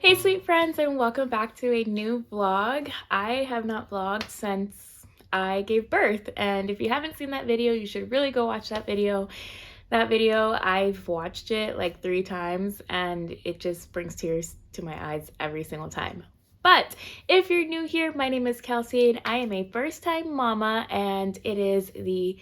Hey sweet friends, and welcome back to a new vlog. I have not vlogged since I gave birth, and if you haven't seen that video, you should really go watch that video. That video, I've watched it like 3 times and it just brings tears to my eyes every single time. But if you're new here, my name is Kelsey and I am a first-time mama, and it is the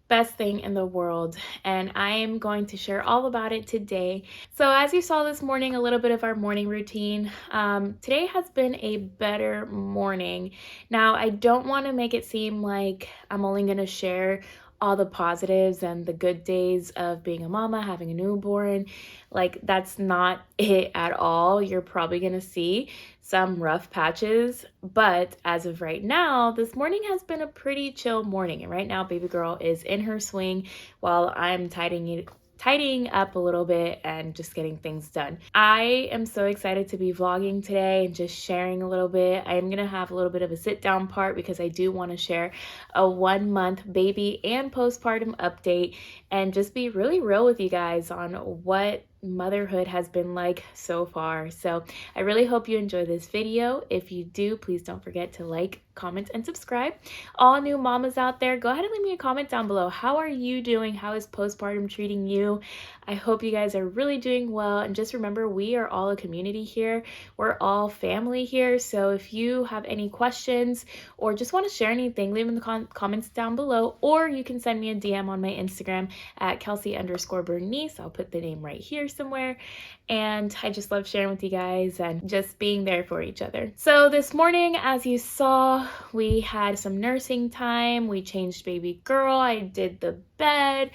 best thing in the world, and I am going to share all about it today. So as you saw this morning, a little bit of our morning routine. Today has been a better morning. Now, I don't want to make it seem like I'm only going to share all the positives and the good days of being a mama, having a newborn. Like, that's not it at all. You're probably gonna see some rough patches, but as of right now, this morning has been a pretty chill morning. And right now, baby girl is in her swing while I'm tidying up a little bit and just getting things done. I am so excited to be vlogging today and just sharing a little bit. I'm gonna have a little bit of a sit down part because I do want to share a 1-month baby and postpartum update and just be really real with you guys on what motherhood has been like so far. So I really hope you enjoy this video. If you do, please don't forget to like, comment, and subscribe. All new mamas out there, go ahead and leave me a comment down below. How are you doing? How is postpartum treating you? I hope you guys are really doing well, and just remember, we are all a community here. We're all family here. So if you have any questions or just want to share anything, leave in the comments down below, or you can send me a DM on my Instagram at Kelsey_Bernice. I'll put the name right here somewhere. And I just love sharing with you guys and just being there for each other. So this morning, as you saw, we had some nursing time. We changed baby girl. I did the bed.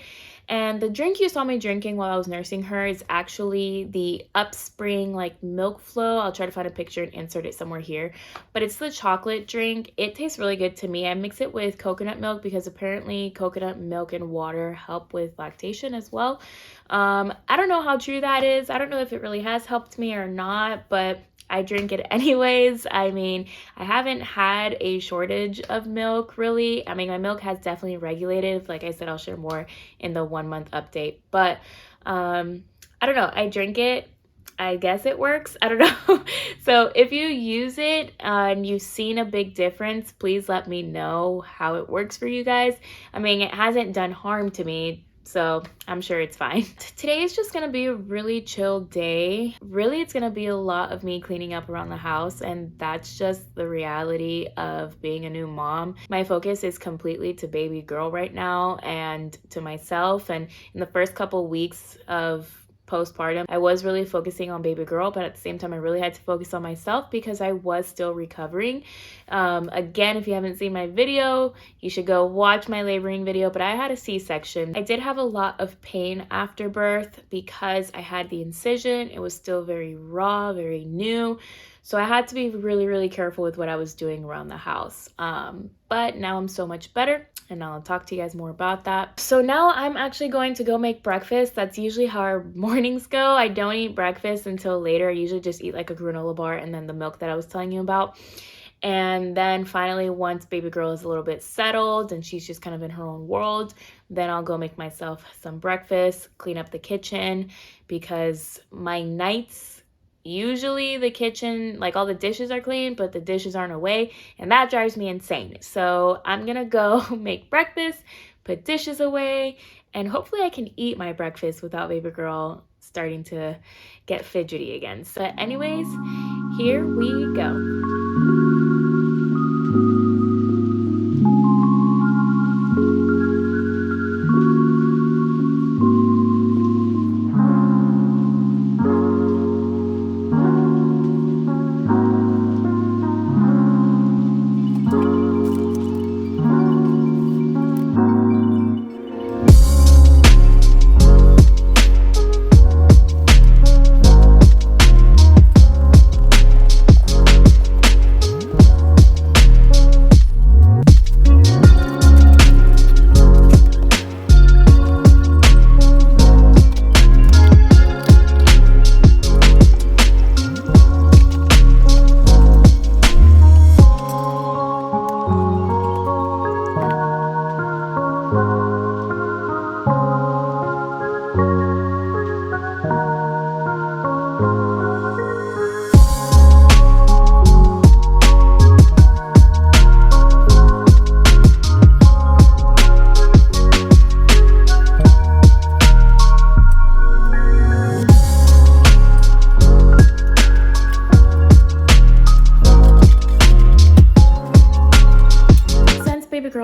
And the drink you saw me drinking while I was nursing her is actually the Upspring like milk flow. I'll try to find a picture and insert it somewhere here. But it's the chocolate drink. It tastes really good to me. I mix it with coconut milk because apparently coconut milk and water help with lactation as well. I don't know how true that is. I don't know if it really has helped me or not, but I drink it anyways. I mean, I haven't had a shortage of milk really. I mean, my milk has definitely regulated. Like I said, I'll share more in the 1-month update. But I don't know. I drink it. I guess it works. I don't know. So if you use it and you've seen a big difference, please let me know how it works for you guys. I mean, it hasn't done harm to me, so I'm sure it's fine. Today is just gonna be a really chill day. Really, it's gonna be a lot of me cleaning up around the house, and that's just the reality of being a new mom. My focus is completely to baby girl right now and to myself. And in the first couple weeks of postpartum, I was really focusing on baby girl, but at the same time I really had to focus on myself because I was still recovering. Again, if you haven't seen my video, you should go watch my laboring video, but I had a C-section. I did have a lot of pain after birth because I had the incision. It was still very raw, very new. So I had to be really, really careful with what I was doing around the house. But now I'm so much better, and I'll talk to you guys more about that. So now I'm actually going to go make breakfast. That's usually how our mornings go. I don't eat breakfast until later. I usually just eat like a granola bar and then the milk that I was telling you about. And then finally, once baby girl is a little bit settled and she's just kind of in her own world, then I'll go make myself some breakfast, clean up the kitchen, because my nights, usually the kitchen, like all the dishes are clean, but the dishes aren't away, and that drives me insane. So I'm gonna go make breakfast, put dishes away, and hopefully I can eat my breakfast without baby girl starting to get fidgety again. So anyways, here we go.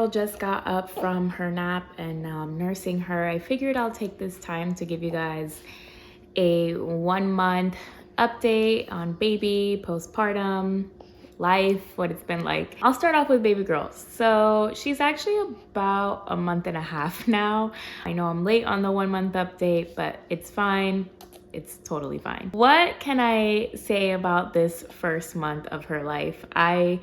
just got up from her nap and now I'm nursing her. I figured I'll take this time to give you guys a 1 month update on baby, postpartum, life, what it's been like. I'll start off with baby girl. So she's actually about a month and a half now. I know I'm late on the 1 month update, but it's fine. It's totally fine. What can I say about this first month of her life? I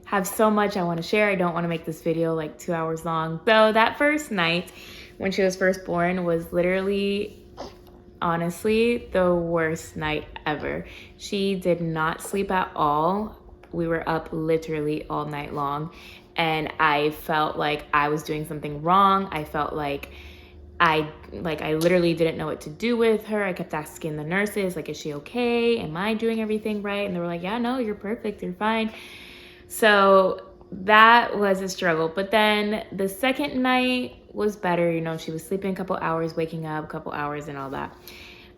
have so much I want to share. I don't want to make this video like 2 hours long. So that first night when she was first born was literally, honestly, the worst night ever. She did not sleep at all. We were up literally all night long and I felt like I was doing something wrong. I felt like I literally didn't know what to do with her. I kept asking the nurses, like, is she okay? Am I doing everything right? And they were like, yeah, no, you're perfect, you're fine. So that was a struggle. But then the second night was better. You know, she was sleeping a couple hours, waking up a couple hours and all that.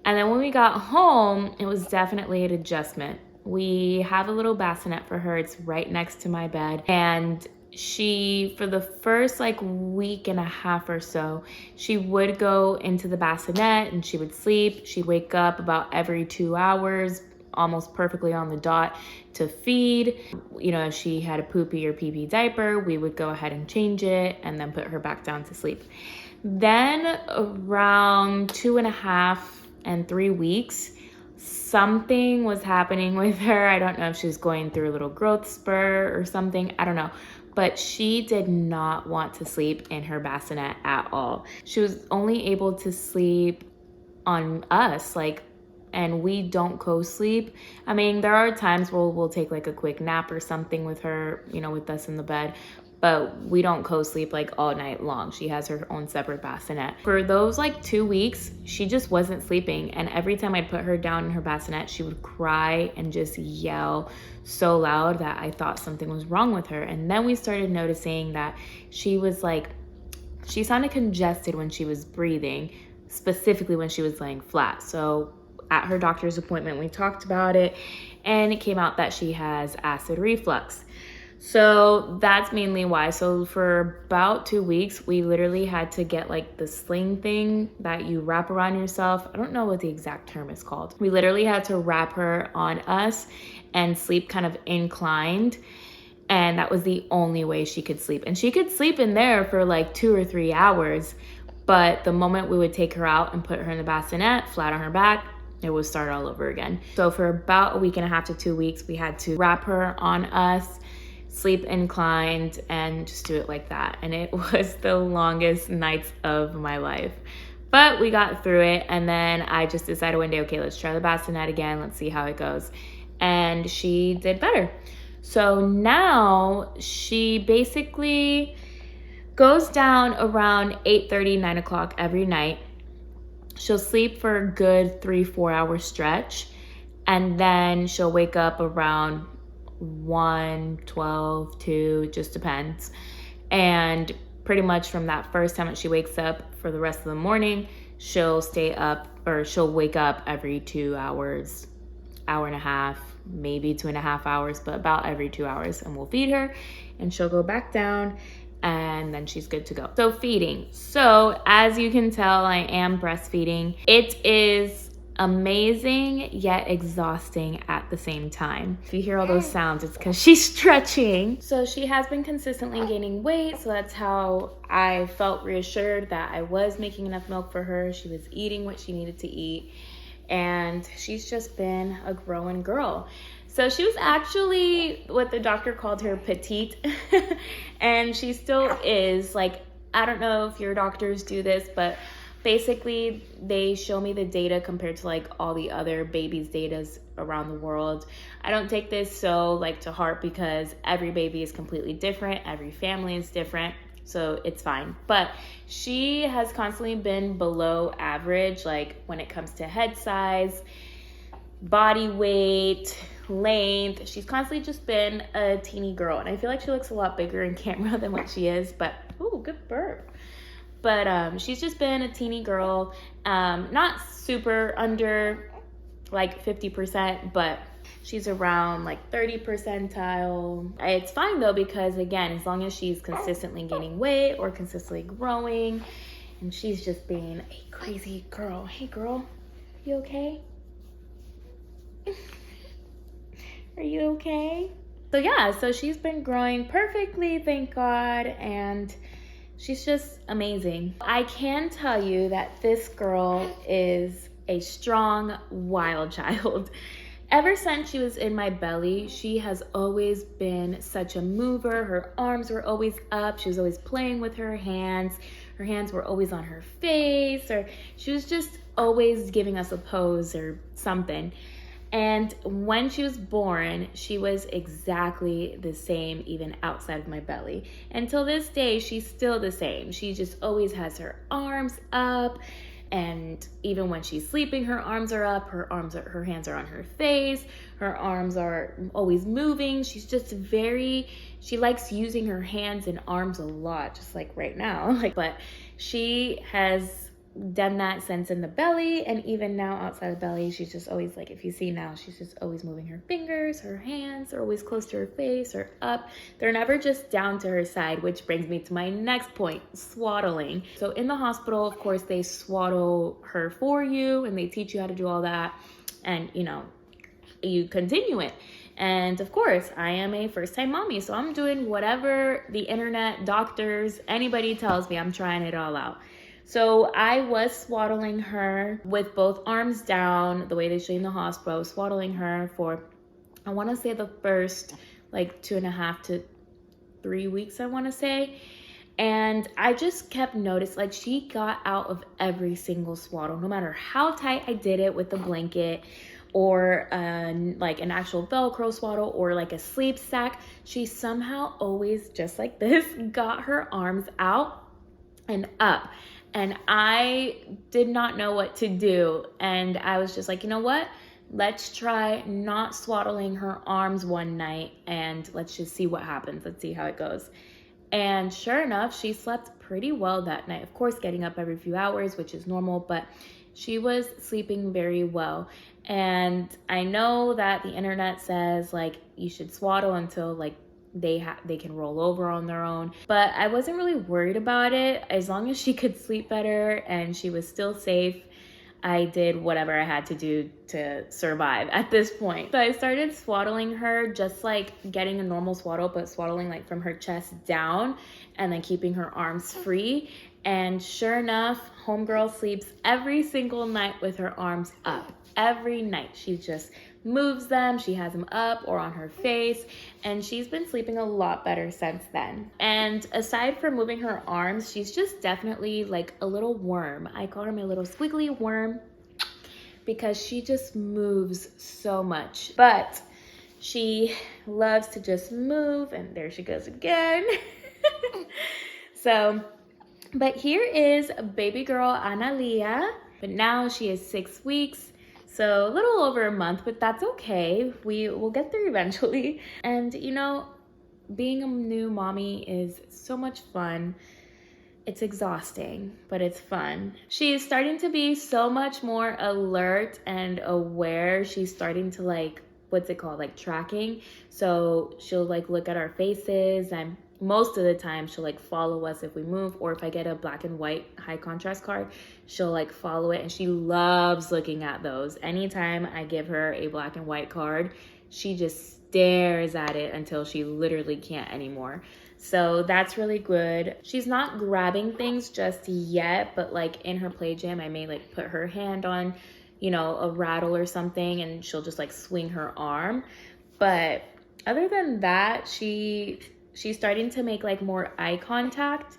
And then when we got home, it was definitely an adjustment. We have a little bassinet for her. It's right next to my bed. And she, for the first like week and a half or so, she would go into the bassinet and she would sleep. She'd wake up about every 2 hours, almost perfectly on the dot to feed. You know, if she had a poopy or pee-pee diaper, we would go ahead and change it and then put her back down to sleep. Then around 2.5 and 3 weeks, something was happening with her. I don't know if she was going through a little growth spurt or something. I don't know. But she did not want to sleep in her bassinet at all. She was only able to sleep on us, and we don't co-sleep. I mean, there are times where we'll take like a quick nap or something with her, you know, with us in the bed, but we don't co-sleep like all night long. She has her own separate bassinet. For those like 2 weeks, she just wasn't sleeping. And every time I'd put her down in her bassinet, she would cry and just yell so loud that I thought something was wrong with her. And then we started noticing that she sounded congested when she was breathing, specifically when she was laying flat. So at her doctor's appointment, we talked about it and it came out that she has acid reflux. So that's mainly why. So for about 2 weeks, we literally had to get like the sling thing that you wrap around yourself. I don't know what the exact term is called. We literally had to wrap her on us and sleep kind of inclined. And that was the only way she could sleep. And she could sleep in there for like 2 or 3 hours. But the moment we would take her out and put her in the bassinet, flat on her back, it would start all over again. So for about a week and a half to 2 weeks, we had to wrap her on us, sleep inclined, and just do it like that. And it was the longest nights of my life. But we got through it, and then I just decided one day, okay, let's try the bassinet again. Let's see how it goes. And she did better. So now she basically goes down around 8:30, 9 o'clock every night. She'll sleep for a good 3-4 hour stretch, and then she'll wake up around 1, 12, 2, it just depends. And pretty much from that first time that she wakes up for the rest of the morning, she'll stay up, or she'll wake up every 2 hours, hour and a half, maybe 2.5 hours, but about every 2 hours. And we'll feed her and she'll go back down and then she's good to go. So feeding. So as you can tell, I am breastfeeding. It is amazing yet exhausting at the same time. If you hear all those sounds, it's because she's stretching. So she has been consistently gaining weight, so that's how I felt reassured that I was making enough milk for her. She was eating what she needed to eat, and she's just been a growing girl. So she was actually what the doctor called her petite, and she still is. Like, I don't know if your doctors do this, but basically they show me the data compared to like all the other babies' datas around the world. I don't take this so like to heart because every baby is completely different. Every family is different. So it's fine. But she has constantly been below average, like when it comes to head size, body weight, length. She's constantly just been a teeny girl. And I feel like she looks a lot bigger in camera than what she is. But, ooh, good burp. But she's just been a teeny girl. Not super under like 50%, but She's around like 30 percentile. It's fine though, because again, as long as she's consistently gaining weight or consistently growing, and she's just being a crazy girl. Hey girl, you okay? Are you okay? So yeah, so she's been growing perfectly, thank God, and she's just amazing. I can tell you that this girl is a strong, wild child. Ever since she was in my belly, she has always been such a mover. Her arms were always up. She was always playing with her hands. Her hands were always on her face, or she was just always giving us a pose or something. And when she was born, she was exactly the same even outside of my belly. Until this day, she's still the same. She just always has her arms up. And even when she's sleeping, her arms are up, her hands are on her face, her arms are always moving. She's just she likes using her hands and arms a lot, just like right now. But she has done that since in the belly, and even now outside of belly, she's just always like, if you see now, she's just always moving her fingers, her hands are always close to her face or up. They're never just down to her side, which brings me to my next point, swaddling. So in the hospital, of course, they swaddle her for you and they teach you how to do all that, and you continue it. And of course, I am a first-time mommy, so I'm doing whatever the internet, doctors, anybody tells me. I'm trying it all out. So I was swaddling her with both arms down, the way they show you in the hospital. I was swaddling her for, I want to say the first like 2.5 to 3 weeks, I want to say. And I just kept noticing, like, she got out of every single swaddle, no matter how tight I did it with the blanket or like an actual Velcro swaddle or like a sleep sack. She somehow always, just like this, got her arms out and up. And I did not know what to do. And I was just like, you know what? Let's try not swaddling her arms one night and let's just see what happens. Let's see how it goes. And sure enough, she slept pretty well that night. Of course, getting up every few hours, which is normal, but she was sleeping very well. And I know that the internet says like you should swaddle until like they can roll over on their own, but I wasn't really worried about it. As long as she could sleep better and she was still safe, I did whatever I had to do to survive at this point. So I started swaddling her, just like getting a normal swaddle, but swaddling like from her chest down and then keeping her arms free. And sure enough, homegirl sleeps every single night with her arms up. Every night she just moves them, she has them up or on her face, and she's been sleeping a lot better since then. And aside from moving her arms, she's just definitely like a little worm. I call her my little squiggly worm because she just moves so much. But she loves to just move, and there she goes again. But here is baby girl Analia, but now she is 6 weeks. So a little over a month, but that's okay. We will get there eventually. And being a new mommy is so much fun. It's exhausting, but it's fun. She is starting to be so much more alert and aware. She's starting to like, what's it called? Like tracking. So she'll like look at our faces, and most of the time she'll like follow us if we move, or if I get a black and white high contrast card, she'll like follow it, and she loves looking at those. Anytime I give her a black and white card, she just stares at it until she literally can't anymore. So that's really good. She's not grabbing things just yet, but like in her play jam, I may like put her hand on, a rattle or something, and she'll just like swing her arm. But other than that, she's starting to make like more eye contact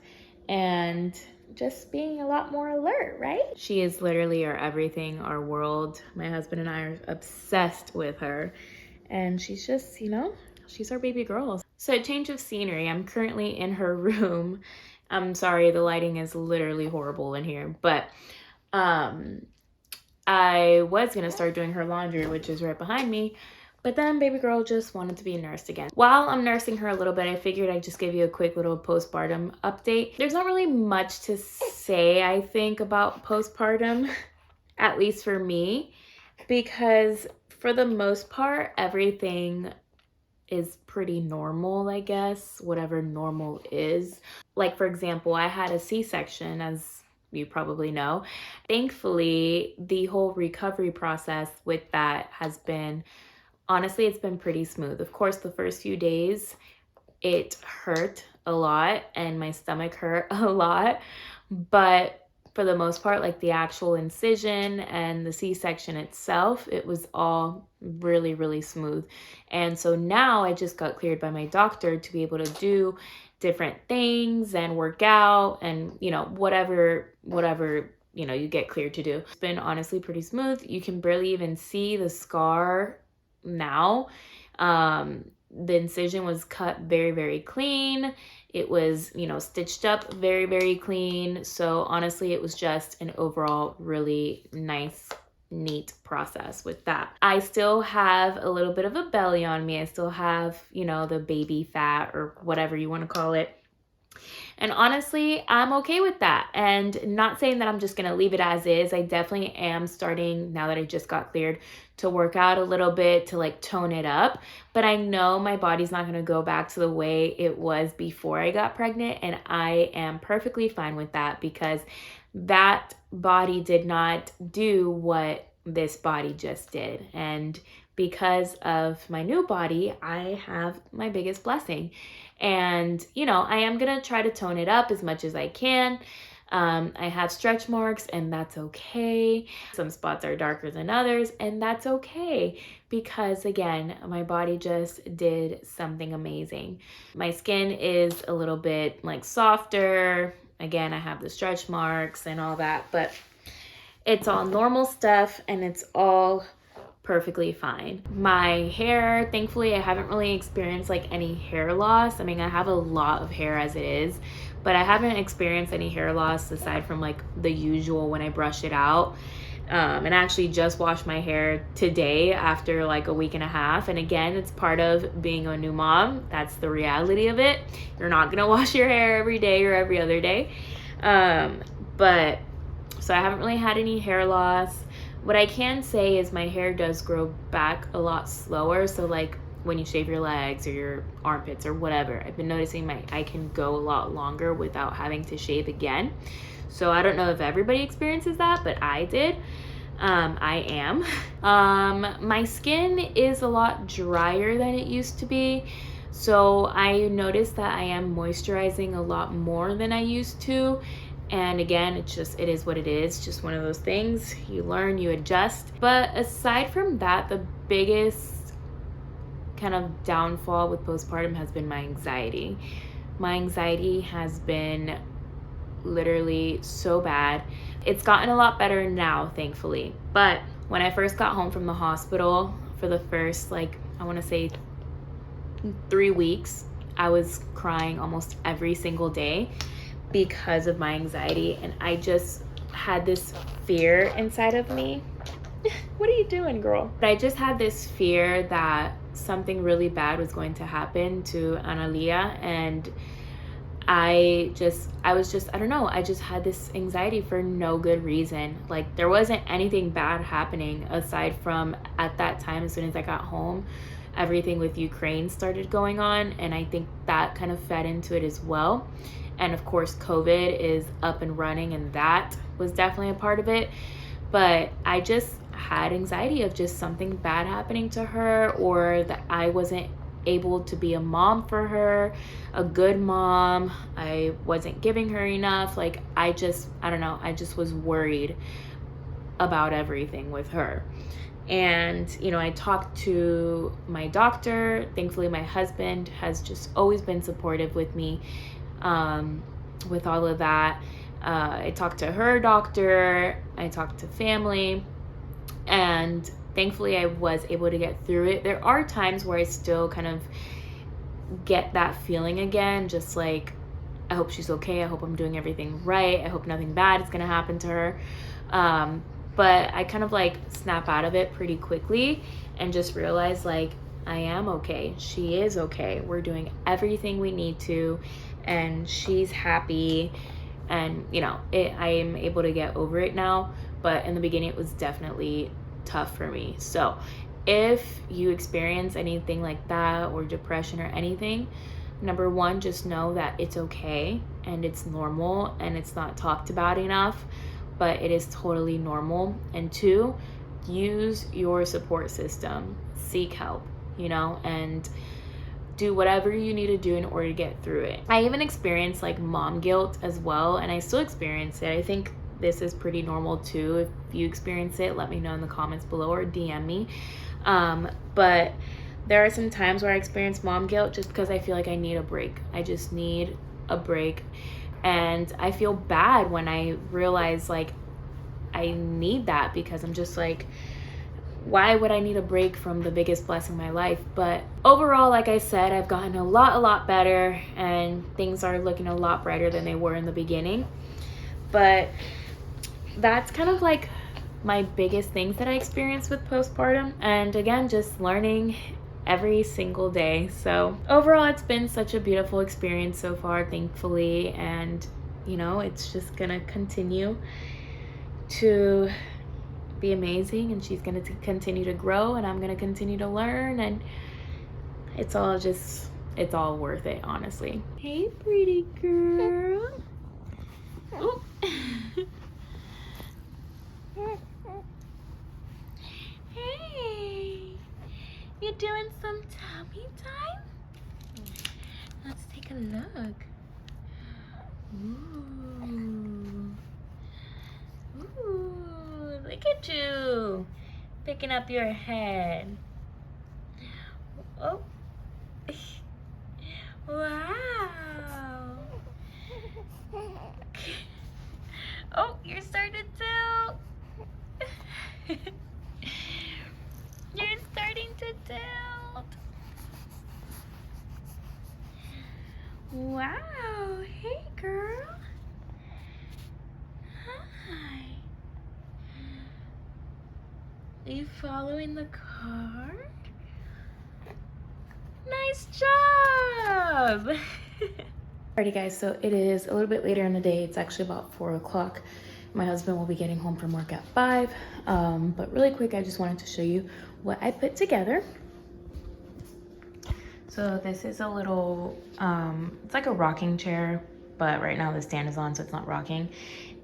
and just being a lot more alert, right? She is literally our everything, our world. My husband and I are obsessed with her, and she's just, she's our baby girl. So a change of scenery. I'm currently in her room. I'm sorry, the lighting is literally horrible in here, but I was gonna start doing her laundry, which is right behind me. But then baby girl just wanted to be nursed again. While I'm nursing her a little bit, I figured I'd just give you a quick little postpartum update. There's not really much to say, I think, about postpartum, at least for me, because For the most part, everything is pretty normal, I guess, whatever normal is. Like, for example, I had a C-section, as you probably know. Thankfully, the whole recovery process with that has been, honestly, it's been pretty smooth. Of course, the first few days, it hurt a lot and my stomach hurt a lot, but for the most part, like the actual incision and the C-section itself, it was all really, really smooth. And so now I just got cleared by my doctor to be able to do different things and work out and, you know, whatever, you know, you get cleared to do. It's been honestly pretty smooth. You can barely even see the scar now. The incision was cut very, very clean. It was, you know, stitched up very, very clean. So honestly, it was just an overall really nice, neat process with that. I still have a little bit of a belly on me. I still have, you know, the baby fat or whatever you want to call it. And honestly, I'm okay with that. And not saying that I'm just going to leave it as is. I definitely am starting, now that I just got cleared, to work out a little bit to like tone it up. But I know my body's not going to go back to the way it was before I got pregnant. And I am perfectly fine with that because that body did not do what this body just did. And because of my new body, I have my biggest blessing. And, you know, I am going to try to tone it up as much as I can. I have stretch marks and that's okay. Some spots are darker than others and that's okay because, again, my body just did something amazing. My skin is a little bit like softer. Again, I have the stretch marks and all that, but it's all normal stuff and it's all perfectly fine. My hair, thankfully, I haven't really experienced like any hair loss. I mean, I have a lot of hair as it is, but I haven't experienced any hair loss aside from like the usual when I brush it out. And I actually just washed my hair today after like a week and a half. And again, it's part of being a new mom. That's the reality of it. You're not gonna wash your hair every day or every other day. But so I haven't really had any hair loss. What I can say is my hair does grow back a lot slower. So like when you shave your legs or your armpits or whatever, I've been noticing I can go a lot longer without having to shave again. So I don't know if everybody experiences that, but I did. I am. My skin is a lot drier than it used to be. So I noticed that I am moisturizing a lot more than I used to. And again, it is what it is. Just one of those things. You learn, you adjust. But aside from that, the biggest kind of downfall with postpartum has been my anxiety. My anxiety has been literally so bad. It's gotten a lot better now, thankfully. But when I first got home from the hospital for the first, like, I want to say 3 weeks, I was crying almost every single day because of my anxiety, and I just had this fear inside of me. What are you doing, girl? I just had this fear that something really bad was going to happen to Analia, and I don't know, I just had this anxiety for no good reason. Like, there wasn't anything bad happening aside from at that time, as soon as I got home, everything with Ukraine started going on, and I think that kind of fed into it as well. And of course, COVID is up and running, and that was definitely a part of it. But I just had anxiety of just something bad happening to her, or that I wasn't able to be a mom for her, a good mom. I wasn't giving her enough. Like, I don't know, I just was worried about everything with her. And, you know, I talked to my doctor. Thankfully, my husband has just always been supportive with me with all of that. I talked to her doctor, I talked to family, and thankfully I was able to get through it. There are times where I still kind of get that feeling again, just like, I hope she's okay, I hope I'm doing everything right, I hope nothing bad is gonna happen to her. But I kind of like snap out of it pretty quickly and just realize, like, I am okay, she is okay, we're doing everything we need to, and she's happy, and you know, I am able to get over it now. But in the beginning, it was definitely tough for me. So if you experience anything like that, or depression or anything, number one, just know that it's okay and it's normal and it's not talked about enough, but it is totally normal. And two, use your support system, seek help, you know, and do whatever you need to do in order to get through it. I even experienced like mom guilt as well, and I still experience it. I think this is pretty normal too. If you experience it, let me know in the comments below or DM me. But there are some times where I experience mom guilt just because I feel like I need a break. I just need a break. And I feel bad when I realize like I need that, because I'm just like, why would I need a break from the biggest blessing in my life? But overall, like I said, I've gotten a lot better, and things are looking a lot brighter than they were in the beginning. But that's kind of like my biggest things that I experienced with postpartum. And again, just learning every single day. So overall, it's been such a beautiful experience so far, thankfully. And you know, it's just gonna continue to be amazing, and she's gonna continue to grow, and I'm gonna continue to learn, and it's all worth it, honestly. Hey, pretty girl. Ooh. Hey, you doing some tummy time? Let's take a look. Ooh. Ooh, look at you picking up your head. Oh. Wow. Oh, you're starting to tilt. You're starting to tilt. Wow. Hey, girl. Hi. Are you following the car? Nice job. Alrighty guys, so it is a little bit later in the day. It's actually about 4 o'clock. My husband will be getting home from work at 5. But really quick, I just wanted to show you what I put together. So this is a little, it's like a rocking chair, but right now the stand is on, so it's not rocking.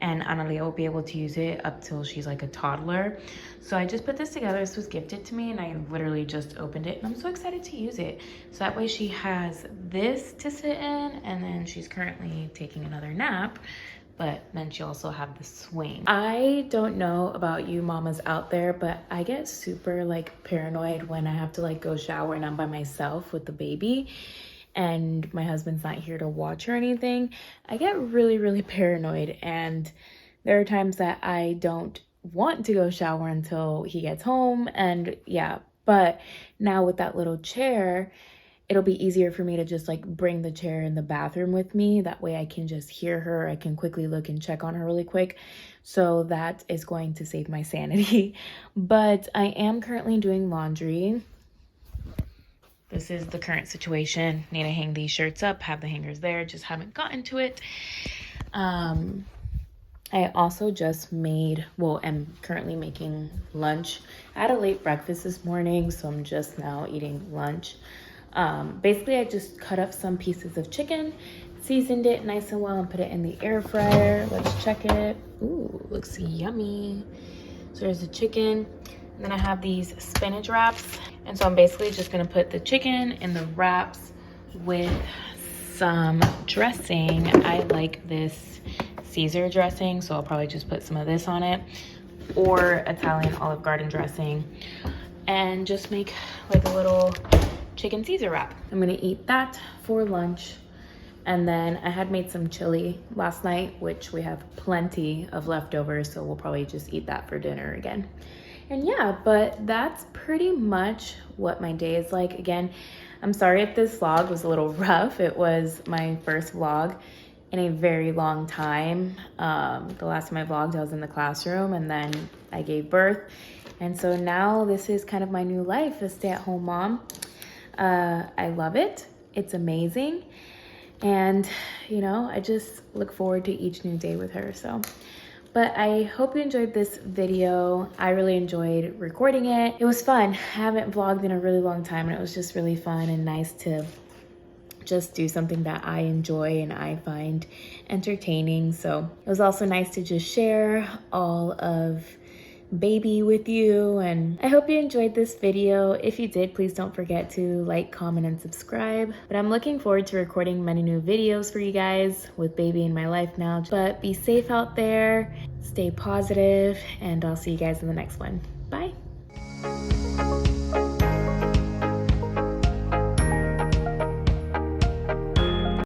And Analia will be able to use it up till she's like a toddler. So I just put this together. This was gifted to me, and I literally just opened it, and I'm so excited to use it. So that way she has this to sit in, and then she's currently taking another nap, but then she also have the swing. I don't know about you mamas out there, but I get super like paranoid when I have to like go shower and I'm by myself with the baby and my husband's not here to watch or anything. I get really paranoid, and there are times that I don't want to go shower until he gets home. And yeah, but now with that little chair, it'll be easier for me to just like bring the chair in the bathroom with me. That way I can just hear her. I can quickly look and check on her really quick. So that is going to save my sanity. But I am currently doing laundry. This is the current situation. Need to hang these shirts up, have the hangers there, just haven't gotten to it. I also just made, well, I'm currently making lunch. I had a late breakfast this morning, so I'm just now eating lunch. Basically, I just cut up some pieces of chicken, seasoned it nice and well, and put it in the air fryer. Let's check it. Ooh, looks yummy. So there's the chicken. And then I have these spinach wraps. And so I'm basically just gonna put the chicken in the wraps with some dressing. I like this Caesar dressing, so I'll probably just put some of this on it, or Italian Olive Garden dressing, and just make like a little chicken Caesar wrap. I'm gonna eat that for lunch. And then I had made some chili last night, which we have plenty of leftovers, so we'll probably just eat that for dinner again. And yeah, but that's pretty much what my day is like. Again, I'm sorry if this vlog was a little rough. It was my first vlog in a very long time. The last time I vlogged, I was in the classroom, and then I gave birth. And so now this is kind of my new life, a stay-at-home mom. I love it. It's amazing. And, you know, I just look forward to each new day with her. So, But I hope you enjoyed this video. I really enjoyed recording it. It was fun. I haven't vlogged in a really long time, and it was just really fun and nice to just do something that I enjoy and I find entertaining. So it was also nice to just share all of baby with you, and I hope you enjoyed this video. If you did, please don't forget to like, comment, and subscribe. But I'm looking forward to recording many new videos for you guys with baby in my life now. But be safe out there, stay positive, and I'll see you guys in the next one. Bye.